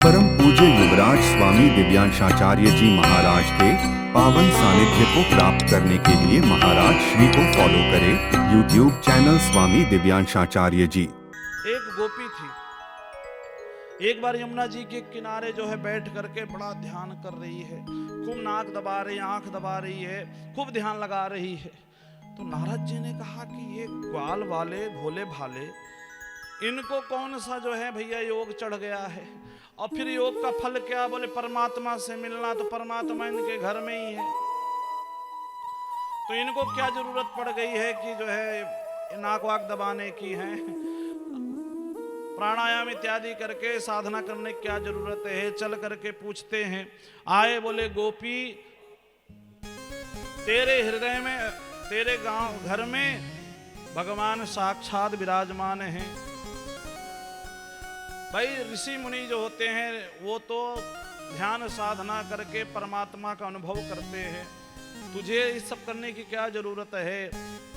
परम पूज्य युवराज स्वामी दिव्यांशाचार्य जी महाराज के पावन सानिध्य को प्राप्त करने के लिए महाराज श्री को फॉलो करें यूट्यूब चैनल स्वामी दिव्यांशाचार्य जी। एक गोपी थी, एक बार यमुना जी के किनारे जो है बैठ करके बड़ा ध्यान कर रही है, खूब नाक दबा रही, आंख दबा रही है, खूब ध्यान लगा रही है। तो नारद जी ने कहा कि ये ग्वाल वाले भोले भाले, इनको कौन सा जो है भैया योग चढ़ गया है। और फिर योग का फल क्या? बोले परमात्मा से मिलना, तो परमात्मा इनके घर में ही है, तो इनको क्या जरूरत पड़ गई है कि जो है नाक वाक दबाने की है। प्राणायाम इत्यादि करके साधना करने की क्या जरूरत है। चल करके पूछते हैं। आए, बोले गोपी तेरे हृदय में, तेरे गांव घर में भगवान साक्षात विराजमान हैं। भाई ऋषि मुनि जो होते हैं वो तो ध्यान साधना करके परमात्मा का अनुभव करते हैं, तुझे इस सब करने की क्या जरूरत है।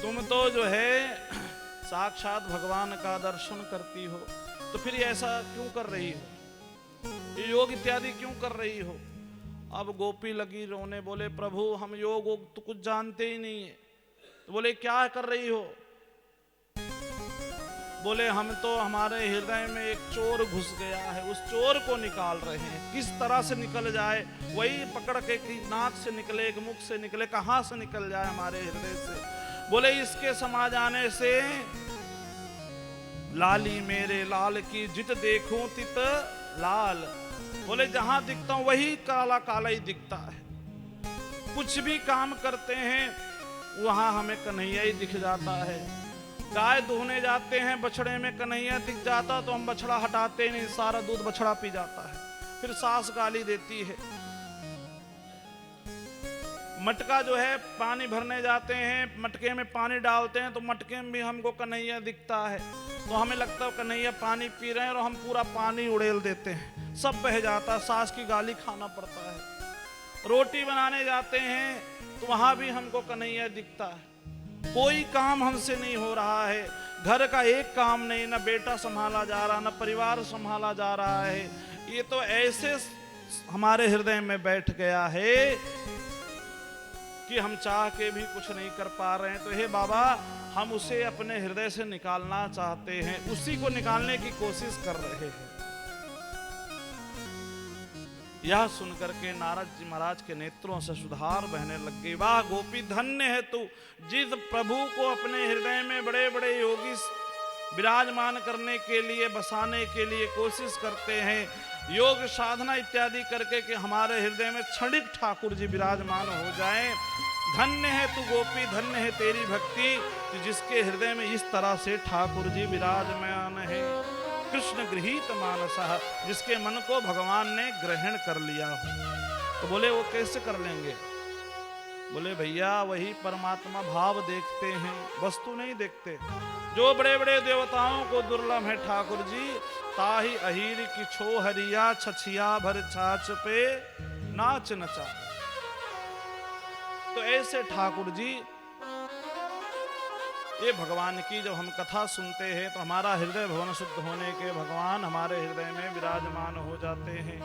तुम तो जो है साक्षात भगवान का दर्शन करती हो, तो फिर ऐसा क्यों कर रही हो, ये योग इत्यादि क्यों कर रही हो। अब गोपी लगी रोने, बोले प्रभु हम योग तो कुछ जानते ही नहीं है। तो बोले क्या कर रही हो। बोले हम तो, हमारे हृदय में एक चोर घुस गया है, उस चोर को निकाल रहे हैं। किस तरह से निकल जाए, वही पकड़ के कि नाक से निकले कि मुख से निकले, कहां से निकल जाए हमारे हृदय से। बोले इसके समा जाने से लाली मेरे लाल की जित देखूं तित लाल। बोले जहां दिखता हूं वही काला काला ही दिखता है। कुछ भी काम करते हैं वहां हमें कन्हैया ही दिख जाता है। गाय दुहने जाते हैं, बछड़े में कन्हैया दिख जाता तो हम बछड़ा हटाते नहीं, सारा दूध बछड़ा पी जाता है। फिर सास गाली देती है। मटका जो है पानी भरने जाते हैं, मटके में पानी डालते हैं तो मटके में भी हमको कन्हैया दिखता है, तो हमें लगता है कन्हैया पानी पी रहे हैं और हम पूरा पानी उड़ेल देते हैं, सब बह जाता है, सास की गाली खाना पड़ता है। रोटी बनाने जाते हैं तो वहां भी हमको कन्हैया दिखता है। कोई काम हमसे नहीं हो रहा है, घर का एक काम नहीं, ना बेटा संभाला जा रहा, ना परिवार संभाला जा रहा है। ये तो ऐसे हमारे हृदय में बैठ गया है कि हम चाह के भी कुछ नहीं कर पा रहे हैं। तो हे बाबा हम उसे अपने हृदय से निकालना चाहते हैं, उसी को निकालने की कोशिश कर रहे हैं। यह सुनकर के नारद जी महाराज के नेत्रों से सुधार बहने लग गई। वाह गोपी धन्य है तू, जिस प्रभु को अपने हृदय में बड़े बड़े योगी विराजमान करने के लिए, बसाने के लिए कोशिश करते हैं, योग साधना इत्यादि करके कि हमारे हृदय में क्षणिक ठाकुर जी विराजमान हो जाएं। धन्य है तू गोपी, धन्य है तेरी भक्ति, जिसके हृदय में इस तरह से ठाकुर जी विराजमान है। कृष्ण गृहीत मानसः, जिसके मन को भगवान ने ग्रहण कर लिया हो। तो बोले वो कैसे कर लेंगे। बोले भैया वही परमात्मा भाव देखते हैं, वस्तु नहीं देखते। जो बड़े बड़े देवताओं को दुर्लभ है ठाकुर जी, ताही अहीर की छो हरिया, छछिया भर छाछ पे नाच नचा। तो ऐसे ठाकुर जी, ये भगवान की जब हम कथा सुनते हैं तो हमारा हृदय भवन शुद्ध होने के भगवान हमारे हृदय में विराजमान हो जाते हैं।